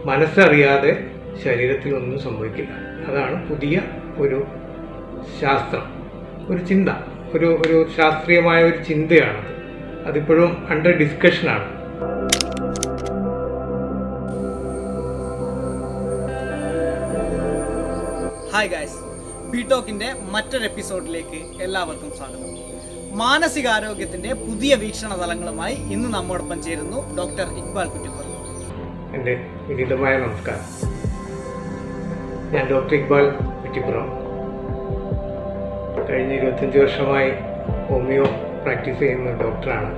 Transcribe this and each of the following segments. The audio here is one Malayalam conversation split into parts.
മനസ്സറിയാതെ ശരീരത്തിലൊന്നും സംഭവിക്കില്ല. അതാണ് പുതിയ ഒരു ശാസ്ത്രം, ഒരു ചിന്ത, ഒരു ശാസ്ത്രീയമായ ഒരു ചിന്തയാണത്. അതിപ്പോഴും അണ്ടർ ഡിസ്കഷനാണ്. ഹായ് ഗായ്സ്, ബി ടോക്കിൻ്റെ മറ്റൊരു എപ്പിസോഡിലേക്ക് എല്ലാവർക്കും സ്വാഗതം. മാനസികാരോഗ്യത്തിൻ്റെ പുതിയ വീക്ഷണ തലങ്ങളുമായി ഇന്ന് നമ്മോടൊപ്പം ചേരുന്നു ഡോക്ടർ ഇക്ബാൽ കുറ്റിപ്പുറം. എൻ്റെ വിനീതമായ നമസ്കാരം. ഞാൻ ഡോക്ടർ ഇക്ബാൽ കുറ്റിപ്പുറം. കഴിഞ്ഞ 25 വർഷമായി ഹോമിയോ പ്രാക്ടീസ് ചെയ്യുന്ന ഡോക്ടറാണ്.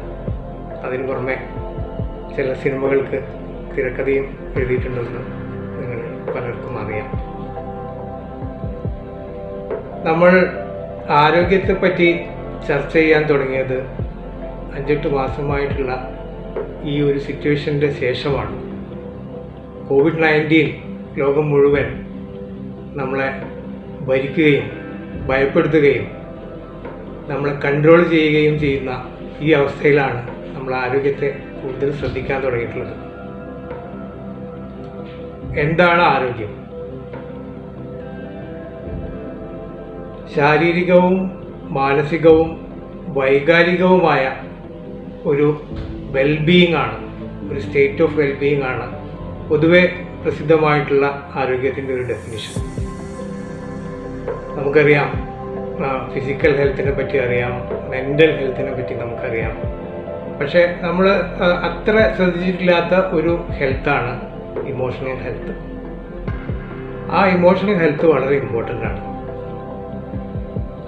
അതിന് പുറമെ ചില സിനിമകൾക്ക് തിരക്കഥയും എഴുതിയിട്ടുണ്ടെന്ന് നിങ്ങൾ പലർക്കും അറിയാം. നമ്മൾ ആരോഗ്യത്തെപ്പറ്റി ചർച്ച ചെയ്യാൻ തുടങ്ങിയത് 5-8 മാസമായിട്ടുള്ള ഈ ഒരു സിറ്റുവേഷൻ്റെ ശേഷമാണ്. കോവിഡ്-19 ലോകം മുഴുവൻ നമ്മളെ ഭരിക്കുകയും ഭയപ്പെടുത്തുകയും നമ്മളെ കൺട്രോൾ ചെയ്യുകയും ചെയ്യുന്ന ഈ അവസ്ഥയിലാണ് നമ്മൾ ആരോഗ്യത്തെ കൂടുതൽ ശ്രദ്ധിക്കാൻ തുടങ്ങിയിട്ടുള്ളത്. എന്താണ് ആരോഗ്യം? ശാരീരികവും മാനസികവും വൈകാരികവുമായ ഒരു വെൽബീയിങ് ആണ്, ഒരു സ്റ്റേറ്റ് ഓഫ് വെൽബീയിങ് ആണ് പൊതുവെ പ്രസിദ്ധമായിട്ടുള്ള ആരോഗ്യത്തിൻ്റെ ഒരു ഡെഫിനിഷൻ. നമുക്കറിയാം, ഫിസിക്കൽ ഹെൽത്തിനെ പറ്റി അറിയാം, മെൻ്റൽ ഹെൽത്തിനെ പറ്റി നമുക്കറിയാം. പക്ഷേ നമ്മൾ അത്ര ശ്രദ്ധിച്ചിട്ടില്ലാത്ത ഒരു ഹെൽത്താണ് ഇമോഷണൽ ഹെൽത്ത്. ആ ഇമോഷണൽ ഹെൽത്ത് വളരെ ഇമ്പോർട്ടൻ്റ് ആണ്.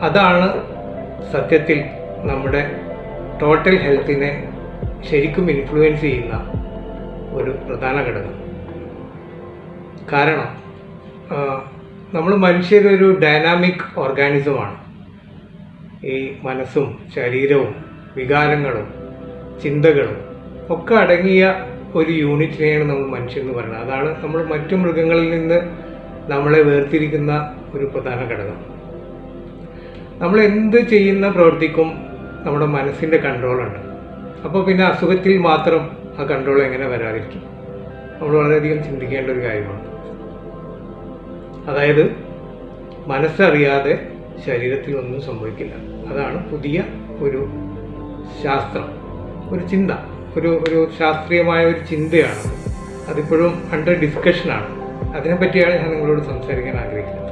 അതാണ് സത്യത്തിൽ നമ്മുടെ ടോട്ടൽ ഹെൽത്തിനെ ശരിക്കും ഇൻഫ്ലുവൻസ് ചെയ്യുന്ന ഒരു പ്രധാന ഘടകം. കാരണം നമ്മൾ മനുഷ്യരൊരു ഡൈനാമിക് ഓർഗാനിസമാണ്. ഈ മനസ്സും ശരീരവും വികാരങ്ങളും ചിന്തകളും ഒക്കെ അടങ്ങിയ ഒരു യൂണിറ്റിനെയാണ് നമ്മൾ മനുഷ്യൻ പറയുന്നത്. അതാണ് നമ്മൾ മറ്റു മൃഗങ്ങളിൽ നിന്ന് നമ്മളെ വേർതിരിക്കുന്ന ഒരു പ്രധാന ഘടകം. നമ്മൾ എന്ത് ചെയ്യുന്ന പ്രവൃത്തിക്കും നമ്മുടെ മനസ്സിൻ്റെ കൺട്രോളുണ്ട്. അപ്പോൾ പിന്നെ അസുഖത്തിൽ മാത്രം ആ കൺട്രോൾ എങ്ങനെ വരാതിരിക്കും? നമ്മൾ വളരെയധികം ചിന്തിക്കേണ്ട ഒരു കാര്യമാണ്. അതായത് മനസ്സറിയാതെ ശരീരത്തിലൊന്നും സംഭവിക്കില്ല. അതാണ് പുതിയ ഒരു ശാസ്ത്രം, ഒരു ചിന്ത, ഒരു ശാസ്ത്രീയമായ ഒരു ചിന്തയാണ്. അതിപ്പോഴും അണ്ടർ ഡിസ്കഷനാണ്. അതിനെപ്പറ്റിയാണ് ഞാൻ നിങ്ങളോട് സംസാരിക്കാൻ ആഗ്രഹിക്കുന്നത്.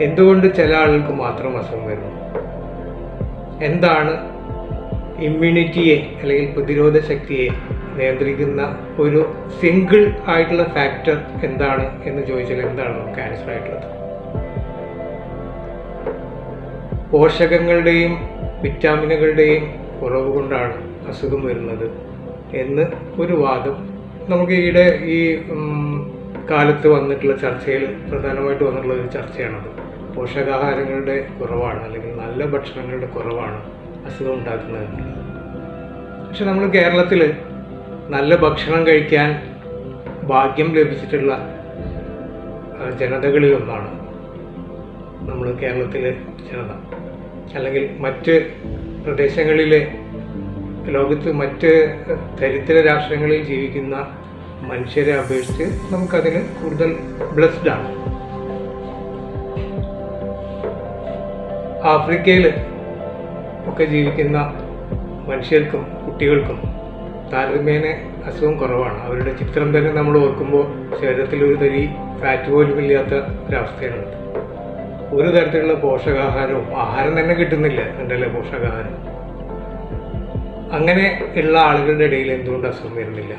എന്തുകൊണ്ട് ചില ആളുകൾക്ക് മാത്രം അസുഖം വരുന്നു? എന്താണ് ഇമ്മ്യൂണിറ്റിയെ അല്ലെങ്കിൽ പ്രതിരോധ ശക്തിയെ നിയന്ത്രിക്കുന്ന ഒരു സിംഗിൾ ആയിട്ടുള്ള ഫാക്ടർ എന്താണ് എന്ന് ചോദിച്ചാൽ എന്താണ് ക്യാൻസർ ആയിട്ടുള്ളത്? പോഷകങ്ങളുടെയും വിറ്റാമിനുകളുടെയും കുറവ് കൊണ്ടാണ് അസുഖം വരുന്നത് എന്ന് ഒരു വാദം നമുക്ക് ഈയിടെ ഈ കാലത്ത് വന്നിട്ടുള്ള ചർച്ചയിൽ പ്രധാനമായിട്ട് വന്നിട്ടുള്ള ഒരു ചർച്ചയാണത്. പോഷകാഹാരങ്ങളുടെ കുറവാണ് അല്ലെങ്കിൽ നല്ല ഭക്ഷണങ്ങളുടെ കുറവാണ് അസുഖം ഉണ്ടാക്കുന്നത്. പക്ഷെ നമ്മൾ കേരളത്തിൽ നല്ല ഭക്ഷണം കഴിക്കാൻ ഭാഗ്യം ലഭിച്ചിട്ടുള്ള ജനതകളിലൊന്നാണ് നമ്മൾ കേരളത്തിലെ ജനത. അല്ലെങ്കിൽ മറ്റ് പ്രദേശങ്ങളിലെ ലോകത്ത് മറ്റ് ദരിദ്ര രാഷ്ട്രങ്ങളിൽ ജീവിക്കുന്ന മനുഷ്യരെ അപേക്ഷിച്ച് നമുക്കതിന് കൂടുതൽ ബ്ലെസ്ഡ് ആണ്. ആഫ്രിക്കയിൽ ഒക്കെ ജീവിക്കുന്ന മനുഷ്യർക്കും കുട്ടികൾക്കും താരതമ്യേന അസുഖം കുറവാണ്. അവരുടെ ചിത്രം തന്നെ നമ്മൾ ഓർക്കുമ്പോൾ ശരീരത്തിൽ ഒരു തരി ഫാറ്റ് പോലും ഇല്ലാത്ത ഒരവസ്ഥയാണ്. ഒരു തരത്തിലുള്ള പോഷകാഹാരവും ആഹാരം തന്നെ കിട്ടുന്നില്ല, ഉണ്ടല്ലേ പോഷകാഹാരം. അങ്ങനെ ഉള്ള ആളുകളുടെ ഇടയിൽ എന്തുകൊണ്ട് അസുഖം വരുന്നില്ല?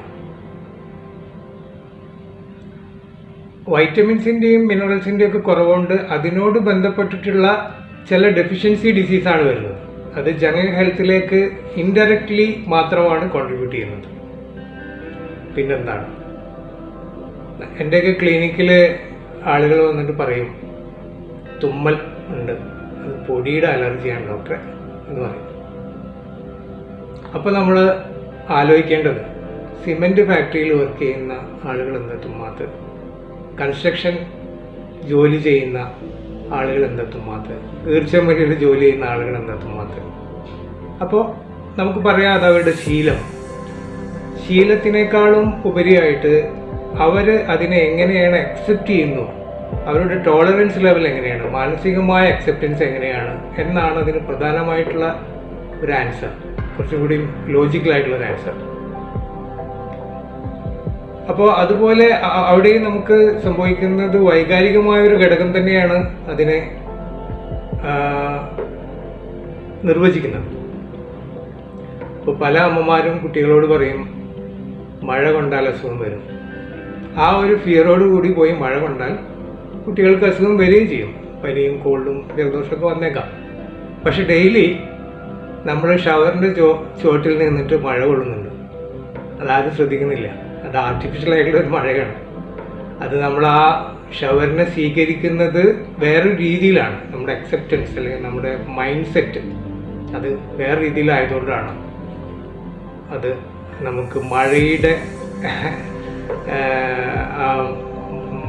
വൈറ്റമിൻസിൻ്റെയും മിനറൽസിൻ്റെയും ഒക്കെ കുറവുകൊണ്ട് അതിനോട് ബന്ധപ്പെട്ടിട്ടുള്ള ചില ഡെഫിഷ്യൻസി ഡിസീസാണ് വരുന്നത്. അത് ജനറൽ ഹെൽത്തിലേക്ക് ഇൻഡയറക്റ്റ്ലി മാത്രമാണ് കോൺട്രിബ്യൂട്ട് ചെയ്യുന്നത്. പിന്നെന്താണ്? എൻ്റെയൊക്കെ ക്ലിനിക്കിൽ ആളുകൾ വന്നിട്ട് പറയും, തുമ്മൽ ഉണ്ട്, അത് പൊടിയുടെ അലർജിയാണ് ഡോക്ടറെ എന്ന് പറയും. അപ്പോൾ നമ്മൾ ആലോചിക്കേണ്ടത്, സിമെൻറ്റ് ഫാക്ടറിയിൽ വർക്ക് ചെയ്യുന്ന ആളുകൾ എന്താ തുമ്മാത്തത്? കൺസ്ട്രക്ഷൻ ജോലി ചെയ്യുന്ന ആളുകൾ എന്താ തുമ്മാത്തത്? തീർച്ചയായും ജോലി ചെയ്യുന്ന ആളുകൾ എന്താ തുമ്മാത്തത്? അപ്പോൾ നമുക്ക് പറയാം, അത് അവരുടെ ശീലത്തിനേക്കാളും ഉപരിയായിട്ട് അവർ അതിനെ എങ്ങനെയാണ് അക്സെപ്റ്റ് ചെയ്യുന്നു, അവരുടെ ടോളറൻസ് ലെവൽ എങ്ങനെയാണ്, മാനസികമായ അക്സെപ്റ്റൻസ് എങ്ങനെയാണ് എന്നാണ് അതിന് പ്രധാനമായിട്ടുള്ള ഒരു ആൻസർ, കുറച്ചും കൂടി ലോജിക്കലായിട്ടുള്ളൊരു ആൻസർ. അപ്പോൾ അതുപോലെ അവിടെയും നമുക്ക് സംഭവിക്കുന്നത് വൈകാരികമായ ഒരു ഘടകം തന്നെയാണ് അതിനെ നിർവചിക്കുന്നത്. ഇപ്പോൾ പല അമ്മമാരും കുട്ടികളോട് പറയും മഴ കൊണ്ടാൽ അസുഖം വരും. ആ ഒരു ഫിയറോട് കൂടി പോയി മഴ കൊണ്ടാൽ കുട്ടികൾക്ക് അസുഖം വരികയും ചെയ്യും. പനിയും കോൾഡും ജലദോഷമൊക്കെ വന്നേക്കാം. പക്ഷെ ഡെയിലി നമ്മൾ ഷവറിൻ്റെ ചുവട്ടിൽ നിന്നിട്ട് മഴ കൊള്ളുന്നുണ്ട്. അതാരും ശ്രദ്ധിക്കുന്നില്ല. അത് ആർട്ടിഫിഷ്യലായിട്ടുള്ള ഒരു മഴയാണ്. അത് നമ്മൾ ആ ഷവറിനെ സ്വീകരിക്കുന്നത് വേറൊരു രീതിയിലാണ്. നമ്മുടെ അക്സെപ്റ്റൻസ് അല്ലെങ്കിൽ നമ്മുടെ മൈൻഡ് സെറ്റ് അത് വേറെ രീതിയിലായതുകൊണ്ടാണ് അത് നമുക്ക്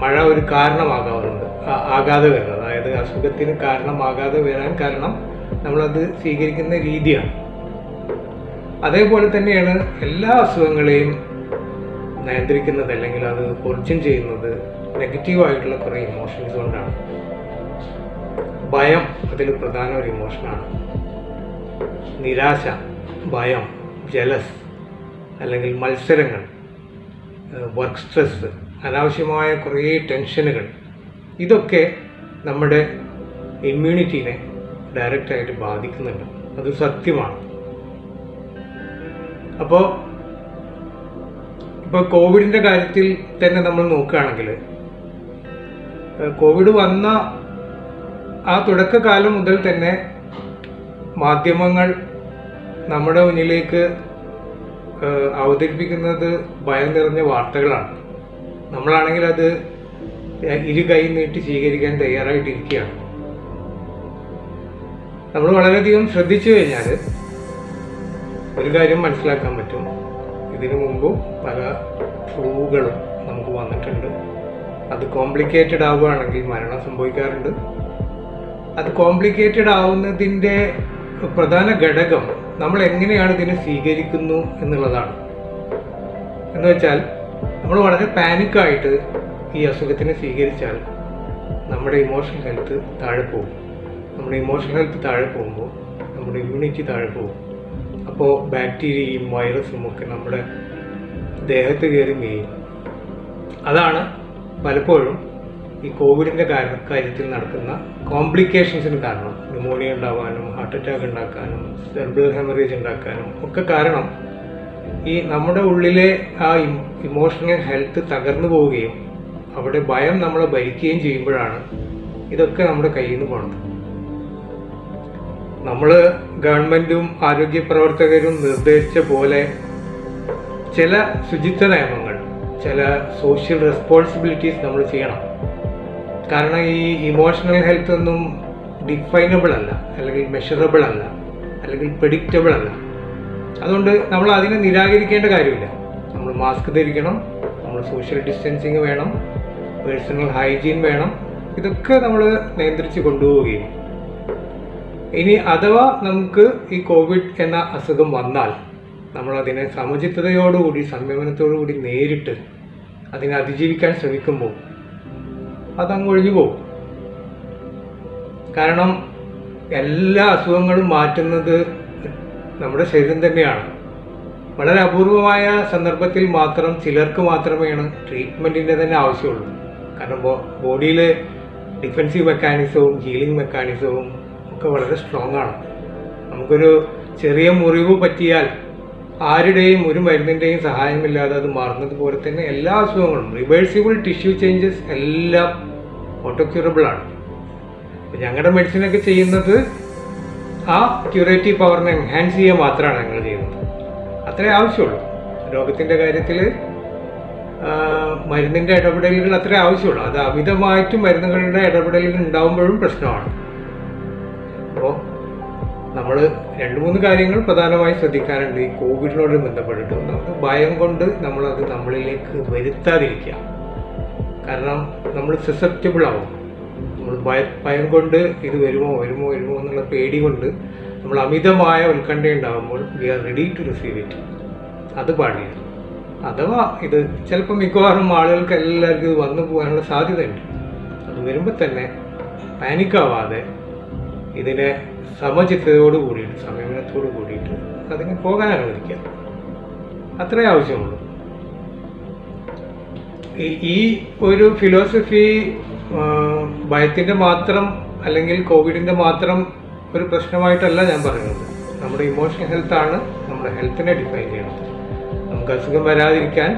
മഴ ഒരു കാരണമാകാവുന്നത് ആകാതെ വരുന്നത്. അതായത് അസുഖത്തിന് കാരണമാകാതെ വരാൻ കാരണം നമ്മളത് സ്വീകരിക്കുന്ന രീതിയാണ്. അതേപോലെ തന്നെയാണ് എല്ലാ അസുഖങ്ങളെയും നിയന്ത്രിക്കുന്നത് അല്ലെങ്കിൽ അത് ഒറിജിൻ ചെയ്യുന്നത് നെഗറ്റീവായിട്ടുള്ള കുറേ ഇമോഷൻസ് കൊണ്ടാണ്. ഭയം അതിൽ പ്രധാന ഒരു ഇമോഷനാണ്. നിരാശ, ഭയം, ജലസ് അല്ലെങ്കിൽ മത്സരങ്ങൾ, വർക്ക് സ്ട്രെസ്, അനാവശ്യമായ കുറേ ടെൻഷനുകൾ, ഇതൊക്കെ നമ്മുടെ ഇമ്മ്യൂണിറ്റീനെ ഡയറക്റ്റായിട്ട് ബാധിക്കുന്നുണ്ട്. അത് സത്യമാണ്. അപ്പോൾ കോവിഡിൻ്റെ കാര്യത്തിൽ തന്നെ നമ്മൾ നോക്കുകയാണെങ്കിൽ കോവിഡ് വന്ന ആ തുടക്കകാലം മുതൽ തന്നെ മാധ്യമങ്ങൾ നമ്മുടെ മുന്നിലേക്ക് അവതരിപ്പിക്കുന്നത് ഭയം നിറഞ്ഞ വാർത്തകളാണ്. നമ്മളാണെങ്കിൽ അത് ഇരു കൈ നീട്ടി സ്വീകരിക്കാൻ തയ്യാറായിട്ടിരിക്കുകയാണ്. നമ്മൾ വളരെയധികം ശ്രദ്ധിച്ചു കഴിഞ്ഞാൽ ഒരു കാര്യം മനസ്സിലാക്കാൻ പറ്റും. ഇതിനു മുമ്പ് പല ഫ്ലൂകളും നമുക്ക് വന്നിട്ടുണ്ട്. അത് കോംപ്ലിക്കേറ്റഡ് ആവുകയാണെങ്കിൽ മരണം സംഭവിക്കാറുണ്ട്. അത് കോംപ്ലിക്കേറ്റഡ് ആവുന്നതിൻ്റെ പ്രധാന ഘടകം നമ്മൾ എങ്ങനെയാണ് ഇതിനെ സ്വീകരിക്കുന്നു എന്നുള്ളതാണ്. എന്ന് വെച്ചാൽ നമ്മൾ വളരെ പാനിക്കായിട്ട് ഈ അസുഖത്തിനെ സ്വീകരിച്ചാൽ നമ്മുടെ ഇമോഷണൽ ഹെൽത്ത് താഴെ പോകും. നമ്മുടെ ഇമോഷണൽ ഹെൽത്ത് താഴെ പോകുമ്പോൾ നമ്മുടെ ഇമ്മ്യൂണിറ്റി താഴെ പോകും. അപ്പോൾ ബാക്ടീരിയയും വൈറസും ഒക്കെ നമ്മുടെ ദേഹത്ത് കയറി മേയും. അതാണ് പലപ്പോഴും ഈ കോവിഡിൻ്റെ കാര്യത്തിൽ നടക്കുന്ന കോംപ്ലിക്കേഷൻസിന് കാരണം. ന്യൂമോണിയ ഉണ്ടാവാനും ഹാർട്ട് അറ്റാക്ക് ഉണ്ടാക്കാനും സെർബ്രൽ ഹെമറേജ് ഉണ്ടാക്കാനും ഒക്കെ കാരണം ഈ നമ്മുടെ ഉള്ളിലെ ആ ഇമോഷണൽ ഹെൽത്ത് തകർന്നു പോവുകയും അവിടെ ഭയം നമ്മളെ ഭരിക്കുകയും ചെയ്യുമ്പോഴാണ് ഇതൊക്കെ നമ്മുടെ കയ്യിൽ നിന്ന് പോണത്. നമ്മൾ ഗവൺമെൻറ്റും ആരോഗ്യ പ്രവർത്തകരും നിർദ്ദേശിച്ച പോലെ ചില ശുചിത്വ നിയമങ്ങൾ, ചില സോഷ്യൽ റെസ്പോൺസിബിലിറ്റീസ് നമ്മൾ ചെയ്യണം. കാരണം ഈ ഇമോഷണൽ ഹെൽത്ത് ഒന്നും ഡിഫൈനബിൾ അല്ല, അല്ലെങ്കിൽ മെഷറബിൾ അല്ല, അല്ലെങ്കിൽ പ്രെഡിക്റ്റബിൾ അല്ല. അതുകൊണ്ട് നമ്മൾ അതിനെ നിരാകരിക്കേണ്ട കാര്യമില്ല. നമ്മൾ മാസ്ക് ധരിക്കണം, നമ്മൾ സോഷ്യൽ ഡിസ്റ്റൻസിങ് വേണം, പേഴ്സണൽ ഹൈജീൻ വേണം. ഇതൊക്കെ നമ്മൾ നിയന്ത്രിച്ച് കൊണ്ടുപോവുകയും ഇനി അഥവാ നമുക്ക് ഈ കോവിഡ് എന്ന അസുഖം വന്നാൽ നമ്മളതിനെ സമചിത്തതയോടുകൂടി സംയമനത്തോടുകൂടി നേരിട്ട് അതിനെ അതിജീവിക്കാൻ ശ്രമിക്കുമ്പോൾ അതങ്ങ് ഒഴിഞ്ഞു പോകും. കാരണം എല്ലാ അസുഖങ്ങളും മാറ്റുന്നത് നമ്മുടെ ശരീരം തന്നെയാണ്. വളരെ അപൂർവമായ സന്ദർഭത്തിൽ മാത്രം ചിലർക്ക് മാത്രമേയാണ് ട്രീറ്റ്മെൻറ്റിൻ്റെ തന്നെ ആവശ്യമുള്ളൂ. കാരണം ബോഡിയിൽ ഡിഫെൻസീവ് മെക്കാനിസവും ഹീലിംഗ് മെക്കാനിസവും ഒക്കെ വളരെ സ്ട്രോങ് ആണ്. നമുക്കൊരു ചെറിയ മുറിവ് പറ്റിയാൽ ആരുടെയും ഒരു മരുന്നിൻ്റെയും സഹായമില്ലാതെ അത് മാറുന്നത് പോലെ തന്നെ എല്ലാ അസുഖങ്ങളും റിവേഴ്സിബിൾ ടിഷ്യൂ ചേഞ്ചസ് എല്ലാം ഓട്ടോക്യൂറബിൾ ആണ്. ഞങ്ങളുടെ മെഡിസിനൊക്കെ ചെയ്യുന്നത് ആ ക്യൂറേറ്റീവ് പവറിനെ എൻഹാൻസ് ചെയ്യുക മാത്രമാണ് ഞങ്ങൾ ചെയ്യുന്നത്. അത്രേ ആവശ്യമുള്ളൂ. രോഗത്തിൻ്റെ കാര്യത്തിൽ മരുന്നിൻ്റെ ഇടപെടലുകൾ അത്രേ ആവശ്യമുള്ളൂ. അത് അമിതമായിട്ട് മരുന്നുകളുടെ ഇടപെടലുകൾ ഉണ്ടാകുമ്പോഴും പ്രശ്നമാണ്. അപ്പോൾ നമ്മൾ 2-3 കാര്യങ്ങൾ പ്രധാനമായി ശ്രദ്ധിക്കാനുണ്ട് ഈ കോവിഡിനോട് ബന്ധപ്പെട്ടിട്ട്. നമുക്ക് ഭയം കൊണ്ട് നമ്മളത് നമ്മളിലേക്ക് വരുത്താതിരിക്കുക. കാരണം നമ്മൾ സസെപ്റ്റബിൾ ആവും. നമ്മൾ ഭയം കൊണ്ട് ഇത് വരുമോ എന്നുള്ള പേടി കൊണ്ട് നമ്മൾ അമിതമായ ഉത്കണ്ഠ ഉണ്ടാകുമ്പോൾ we are ready to receive it. അത് പാടില്ല. അഥവാ ഇത് ചിലപ്പോൾ മിക്കവാറും ആളുകൾക്ക് എല്ലാവർക്കും ഇത് വന്നു പോകാനുള്ള സാധ്യതയുണ്ട്. അത് വരുമ്പോൾ തന്നെ പാനിക്കാവാതെ ഇതിനെ സമചിത്തതയോട് കൂടിയിട്ട് സംയമനത്തോട് കൂടിയിട്ട് അതിനെ പോകാൻ അനുവദിക്കുക. അത്രേ ആവശ്യമുള്ളൂ. ഈ ഒരു ഫിലോസഫി ഭയത്തിൻ്റെ മാത്രം അല്ലെങ്കിൽ കോവിഡിൻ്റെ മാത്രം ഒരു പ്രശ്നമായിട്ടല്ല ഞാൻ പറയുന്നത്. നമ്മുടെ ഇമോഷണൽ ഹെൽത്താണ് നമ്മുടെ ഹെൽത്തിനെ ഡിഫൈൻ ചെയ്യുന്നത്. നമുക്ക് അസുഖം വരാതിരിക്കാൻ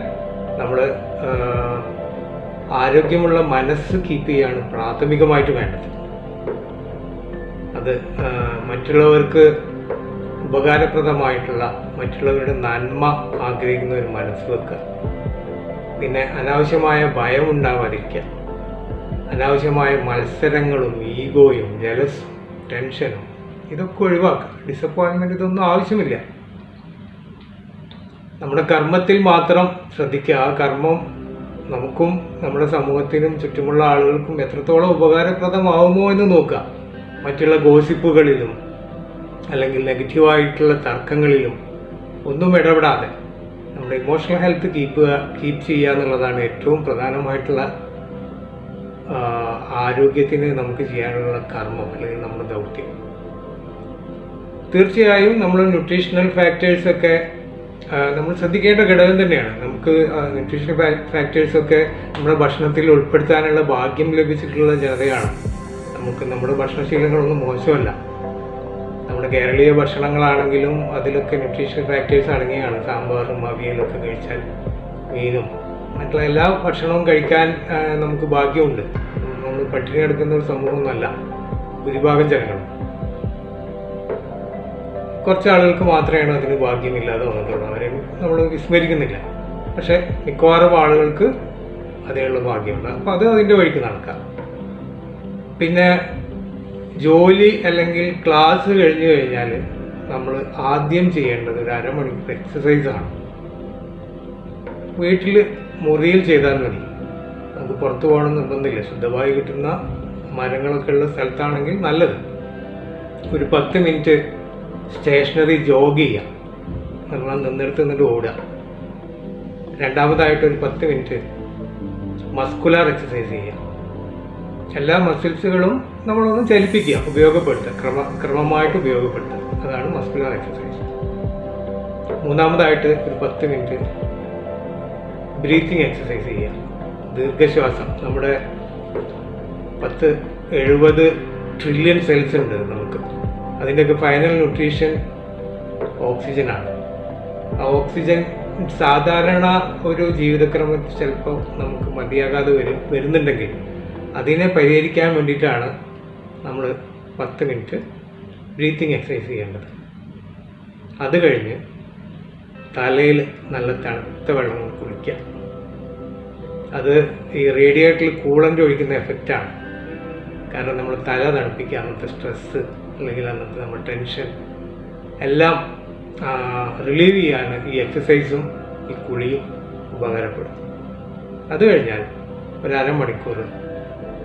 നമ്മൾ ആരോഗ്യമുള്ള മനസ്സ് കീപ്പ് ചെയ്യാണ് പ്രാഥമികമായിട്ട് വേണ്ടത്. അത് മറ്റുള്ളവർക്ക് ഉപകാരപ്രദമായിട്ടുള്ള, മറ്റുള്ളവരുടെ നന്മ ആഗ്രഹിക്കുന്ന ഒരു മനസ്സ് വെക്കുക. പിന്നെ അനാവശ്യമായ ഭയം ഉണ്ടാവാതിരിക്കുക. അനാവശ്യമായ മത്സരങ്ങളും ഈഗോയും ജലസും ടെൻഷനും ഇതൊക്കെ ഒഴിവാക്കുക. ഡിസപ്പോയിൻമെൻറ്റ് ഇതൊന്നും ആവശ്യമില്ല. നമ്മുടെ കർമ്മത്തിൽ മാത്രം ശ്രദ്ധിക്കുക. ആ കർമ്മം നമുക്കും നമ്മുടെ സമൂഹത്തിനും ചുറ്റുമുള്ള ആളുകൾക്കും എത്രത്തോളം ഉപകാരപ്രദമാവുമോ എന്ന് നോക്കുക. മറ്റുള്ള ഗോസിപ്പുകളിലും അല്ലെങ്കിൽ നെഗറ്റീവായിട്ടുള്ള തർക്കങ്ങളിലും ഒന്നും ഇടപെടാതെ നമ്മുടെ ഇമോഷണൽ ഹെൽത്ത് കീപ്പ് ചെയ്യുക എന്നുള്ളതാണ് ഏറ്റവും പ്രധാനമായിട്ടുള്ള ആരോഗ്യത്തിന് നമുക്ക് ചെയ്യാനുള്ള കർമ്മം അല്ലെങ്കിൽ നമ്മുടെ ദൗത്യം. തീർച്ചയായും നമ്മൾ ന്യൂട്രീഷണൽ ഫാക്ടേഴ്സൊക്കെ നമ്മൾ ശ്രദ്ധിക്കേണ്ട ഘടകം തന്നെയാണ്. നമുക്ക് ന്യൂട്രീഷണൽ ഫാക്ടേഴ്സൊക്കെ നമ്മുടെ ഭക്ഷണത്തിൽ ഉൾപ്പെടുത്താനുള്ള ഭാഗ്യം ലഭിച്ചിട്ടുള്ള ജനതയാണ്. നമുക്ക് നമ്മുടെ ഭക്ഷണശീലങ്ങളൊന്നും മോശമല്ല. നമ്മുടെ കേരളീയ ഭക്ഷണങ്ങളാണെങ്കിലും അതിലൊക്കെ ന്യൂട്രീഷണൽ ഫാക്ടേഴ്സ് അടങ്ങിയാണ്. സാമ്പാറും അവിയലൊക്കെ കഴിച്ചാൽ, മീനും മറ്റുള്ള എല്ലാ ഭക്ഷണവും കഴിക്കാൻ നമുക്ക് ഭാഗ്യമുണ്ട്. നമ്മൾ പട്ടിണി കിടക്കുന്ന ഒരു സമൂഹമൊന്നുമല്ല ഭൂരിഭാഗം ജനങ്ങളും. കുറച്ച് ആളുകൾക്ക് മാത്രമേ അതിന് ഭാഗ്യമില്ലാതെ വന്നിട്ടുള്ളൂ. അവരെ നമ്മൾ വിസ്മരിക്കുന്നില്ല. പക്ഷേ മിക്കവാറും ആളുകൾക്ക് അതിനുള്ള ഭാഗ്യമുണ്ട്. അപ്പോൾ അത് അതിൻ്റെ വഴിക്ക് നടക്കാം. പിന്നെ ജോലി അല്ലെങ്കിൽ ക്ലാസ് കഴിഞ്ഞു കഴിഞ്ഞാൽ നമ്മൾ ആദ്യം ചെയ്യേണ്ടത് ഒരു അരമണിക്കൂർ എക്സസൈസാണ്. വീട്ടിൽ മുറിയിൽ ചെയ്താൽ മതി. നമുക്ക് പുറത്തു പോകണം നിർബന്ധമില്ല. ശുദ്ധവായു കിട്ടുന്ന മരങ്ങളൊക്കെ ഉള്ള സ്ഥലത്താണെങ്കിൽ നല്ലത്. ഒരു 10 മിനിറ്റ് സ്റ്റേഷനറി ജോഗ് ചെയ്യാം. നമ്മൾ നിന്നെടുത്ത് നിന്നിട്ട് ഓടുക. രണ്ടാമതായിട്ട് ഒരു 10 മിനിറ്റ് മസ്കുലാർ എക്സസൈസ് ചെയ്യാം. എല്ലാ മസിൽസുകളും നമ്മളൊന്ന് ചലിപ്പിക്കുക, ഉപയോഗപ്പെടുത്തുക, ക്രമമായിട്ട് ഉപയോഗപ്പെടുത്തുക. അതാണ് മസ്കുലാർ എക്സസൈസ്. മൂന്നാമതായിട്ട് ഒരു 10 മിനിറ്റ് ബ്രീത്തിങ് എക്സസൈസ് ചെയ്യുക. ദീർഘശ്വാസം. നമ്മുടെ 70 ട്രില്യൺ സെൽസ് ഉണ്ട് നമുക്ക്. അതിൻ്റെയൊക്കെ ഫൈനൽ ന്യൂട്രീഷൻ ഓക്സിജനാണ്. ആ ഓക്സിജൻ സാധാരണ ഒരു ജീവിതക്രമത്തിൽ ചിലപ്പോൾ നമുക്ക് മതിയാകാതെ വരുന്നുണ്ടെങ്കിൽ അതിനെ പരിഹരിക്കാൻ വേണ്ടിയിട്ടാണ് നമ്മൾ 10 മിനിറ്റ് ബ്രീത്തിങ് എക്സസൈസ് ചെയ്യേണ്ടത്. അത് കഴിഞ്ഞ് തലയിൽ നല്ല തണുത്ത വെള്ളം കുളിക്കുക. അത് ഈ റേഡിയേറ്ററിൽ കൂളൻ്റ് ഒഴിക്കുന്ന എഫക്റ്റാണ്. കാരണം നമ്മൾ തല തണുപ്പിക്കുക, അന്നത്തെ സ്ട്രെസ്സ് അല്ലെങ്കിൽ അന്നത്തെ നമ്മുടെ ടെൻഷൻ എല്ലാം റിലീവ് ചെയ്യാൻ ഈ എക്സസൈസും ഈ കുളിയും ഉപകാരപ്പെടും. അത് കഴിഞ്ഞാൽ ഒരു അരമണിക്കൂർ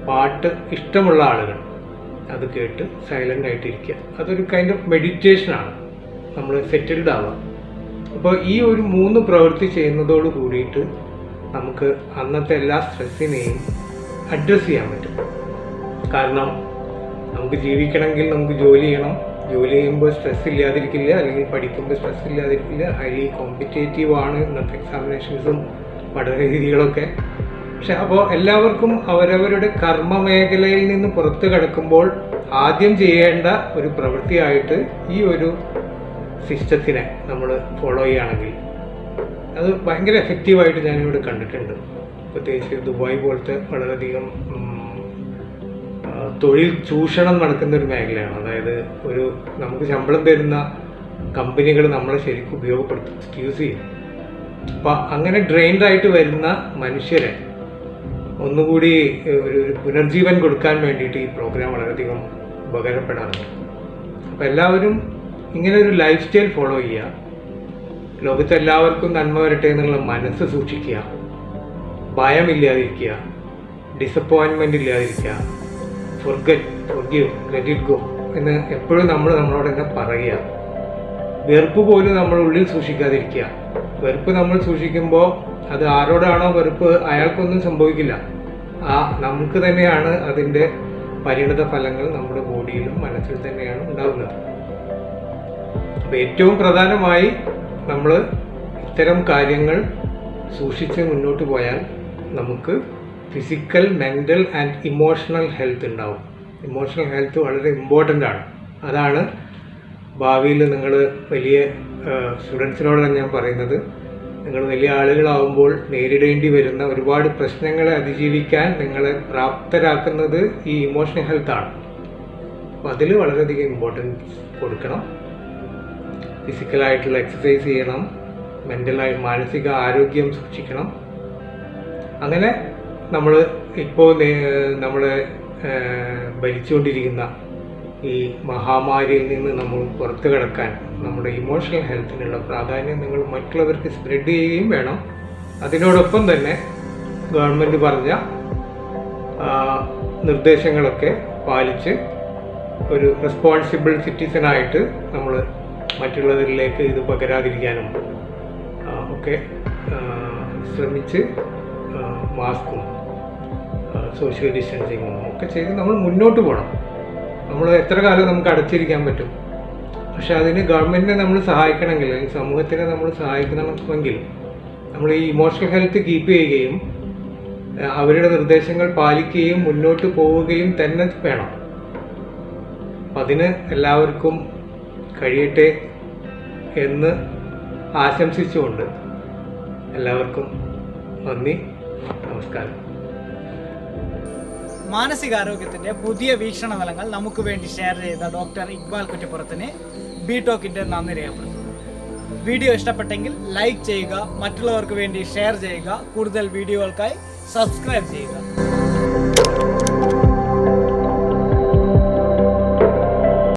പാട്ട് ഇഷ്ടമുള്ള ആളുകൾ അത് കേട്ട് സൈലൻ്റ് ആയിട്ടിരിക്കുക. അതൊരു കൈൻഡ് ഓഫ് മെഡിറ്റേഷനാണ്. നമ്മൾ സെറ്റിൽഡ് ആവാം. അപ്പോൾ ഈ ഒരു 3 പ്രവൃത്തി ചെയ്യുന്നതോട് കൂടിയിട്ട് നമുക്ക് അന്നത്തെ എല്ലാ സ്ട്രെസ്സിനെയും അഡ്രസ്സ് ചെയ്യാൻ പറ്റും. കാരണം നമുക്ക് ജീവിക്കണമെങ്കിൽ നമുക്ക് ജോലി ചെയ്യണം. ജോലി ചെയ്യുമ്പോൾ സ്ട്രെസ് ഇല്ലാതിരിക്കില്ല, അല്ലെങ്കിൽ പഠിക്കുമ്പോൾ സ്ട്രെസ് ഇല്ലാതിരിക്കില്ല. ഹൈലി കോമ്പറ്റേറ്റീവ് ആണ് ഇന്നത്തെ എക്സാമിനേഷൻസും പഠന രീതികളൊക്കെ. പക്ഷെ അപ്പോൾ എല്ലാവർക്കും അവരവരുടെ കർമ്മ മേഖലയിൽ നിന്ന് പുറത്ത് കിടക്കുമ്പോൾ ആദ്യം ചെയ്യേണ്ട ഒരു പ്രവൃത്തിയായിട്ട് ഈ ഒരു സിസ്റ്റത്തിനെ നമ്മൾ ഫോളോ ചെയ്യുകയാണെങ്കിൽ അത് ഭയങ്കര എഫക്റ്റീവായിട്ട് ഞാനിവിടെ കണ്ടിട്ടുണ്ട്. പ്രത്യേകിച്ച് ദുബായ് പോലത്തെ വളരെയധികം തൊഴിൽ ചൂഷണം നടക്കുന്ന ഒരു മേഖലയാണ്. അതായത് നമുക്ക് ശമ്പളം തരുന്ന കമ്പനികൾ നമ്മളെ ശരിക്കും ഉപയോഗപ്പെടുത്തും, യൂസ് ചെയ്യും. അപ്പം അങ്ങനെ ഡ്രെയിൻഡായിട്ട് വരുന്ന മനുഷ്യരെ ഒന്നുകൂടി ഒരു പുനർജീവൻ കൊടുക്കാൻ വേണ്ടിയിട്ട് ഈ പ്രോഗ്രാം വളരെയധികം ഉപകാരപ്പെടാറുണ്ട്. അപ്പോൾ എല്ലാവരും ഇങ്ങനെ ഒരു ലൈഫ് സ്റ്റൈൽ ഫോളോ ചെയ്യുക. ലോകത്ത് എല്ലാവർക്കും നന്മ വരട്ടെ എന്നുള്ള മനസ്സ് സൂക്ഷിക്കുക. ഭയമില്ലാതിരിക്കുക, disappointment ഇല്ലാതിരിക്കുക, forgive, let it go എന്ന് എപ്പോഴും നമ്മളോട് തന്നെ പറയുക. വെറുപ്പ് പോലും നമ്മൾ ഉള്ളിൽ സൂക്ഷിക്കാതിരിക്കുക. വെറുപ്പ് നമ്മൾ സൂക്ഷിക്കുമ്പോൾ അത് ആരോടാണോ വെറുപ്പ് അയാൾക്കൊന്നും സംഭവിക്കില്ല. നമുക്ക് തന്നെയാണ് അതിൻ്റെ പരിണിത ഫലങ്ങൾ നമ്മുടെ ബോഡിയിലും മനസ്സിൽ തന്നെയാണ് ഉണ്ടാകുന്നത്. അപ്പോൾ ഏറ്റവും പ്രധാനമായി നമ്മൾ ഇത്തരം കാര്യങ്ങൾ സൂക്ഷിച്ച് മുന്നോട്ട് പോയാൽ നമുക്ക് physical, mental and emotional health ഉണ്ടാവും. ഇമോഷണൽ ഹെൽത്ത് വളരെ ഇമ്പോർട്ടൻ്റ് ആണ്. അതാണ് ഭാവിയിൽ നിങ്ങൾ വലിയ സ്റ്റുഡൻസിനോടാണ് ഞാൻ പറയുന്നത്, നിങ്ങൾ വലിയ ആളുകളാവുമ്പോൾ നേരിടേണ്ടി വരുന്ന ഒരുപാട് പ്രശ്നങ്ങളെ അതിജീവിക്കാൻ നിങ്ങളെ പ്രാപ്തരാക്കുന്നത് ഈ ഇമോഷണൽ ഹെൽത്താണ്. അപ്പോൾ അതിൽ വളരെയധികം ഇമ്പോർട്ടൻസ് കൊടുക്കണം. ഫിസിക്കലായിട്ടുള്ള എക്സസൈസ് ചെയ്യണം, മെൻ്റലായി മാനസിക ആരോഗ്യം സൂക്ഷിക്കണം. അങ്ങനെ നമ്മൾ ഇപ്പോൾ നമ്മളെ ഭരിച്ചുകൊണ്ടിരിക്കുന്ന ഈ മഹാമാരിയിൽ നിന്ന് നമ്മൾ പുറത്തു കടക്കാൻ നമ്മുടെ ഇമോഷണൽ ഹെൽത്തിനുള്ള പ്രാധാന്യം നിങ്ങൾ മറ്റുള്ളവർക്ക് സ്പ്രെഡ് ചെയ്യുകയും വേണം. അതിനോടൊപ്പം തന്നെ ഗവൺമെൻറ് പറഞ്ഞ നിർദ്ദേശങ്ങളൊക്കെ പാലിച്ച് ഒരു റെസ്പോൺസിബിൾ സിറ്റിസണായിട്ട് നമ്മൾ മറ്റുള്ളവരിലേക്ക് ഇത് പകരാതിരിക്കാനും ഒക്കെ ശ്രമിച്ച് മാസ്കും സോഷ്യൽ ഡിസ്റ്റൻസിങ്ങും ഒക്കെ ചെയ്ത് നമ്മൾ മുന്നോട്ട് പോകണം. നമ്മൾ എത്ര കാലം നമുക്ക് അടച്ചിരിക്കാൻ പറ്റും? പക്ഷെ അതിന് ഗവൺമെൻറ്റിനെ നമ്മൾ സഹായിക്കണമെങ്കിൽ, അല്ലെങ്കിൽ സമൂഹത്തിനെ നമ്മൾ സഹായിക്കണമെങ്കിൽ നമ്മൾ ഈ ഇമോഷണൽ ഹെൽത്ത് കീപ്പ് ചെയ്യുകയും അവരുടെ നിർദ്ദേശങ്ങൾ പാലിക്കുകയും മുന്നോട്ട് പോവുകയും തന്നെ വേണം. അതിന് എല്ലാവർക്കും കഴിയട്ടെ എന്ന് ആശംസിച്ചുകൊണ്ട് എല്ലാവർക്കും നന്ദി, നമസ്കാരം. മാനസികാരോഗ്യത്തിൻ്റെ പുതിയ വീക്ഷണതലങ്ങൾ നമുക്ക് വേണ്ടി ഷെയർ ചെയ്ത ഡോക്ടർ ഇക്ബാൽ കുറ്റിപ്പുറത്തിന് ബിടോക്കിൻ്റെ നന്ദി രേഖപ്പെടുത്തുന്നു. വീഡിയോ ഇഷ്ടപ്പെട്ടെങ്കിൽ ലൈക്ക് ചെയ്യുക, മറ്റുള്ളവർക്ക് വേണ്ടി ഷെയർ ചെയ്യുക, കൂടുതൽ വീഡിയോകൾക്കായി സബ്സ്ക്രൈബ് ചെയ്യുക.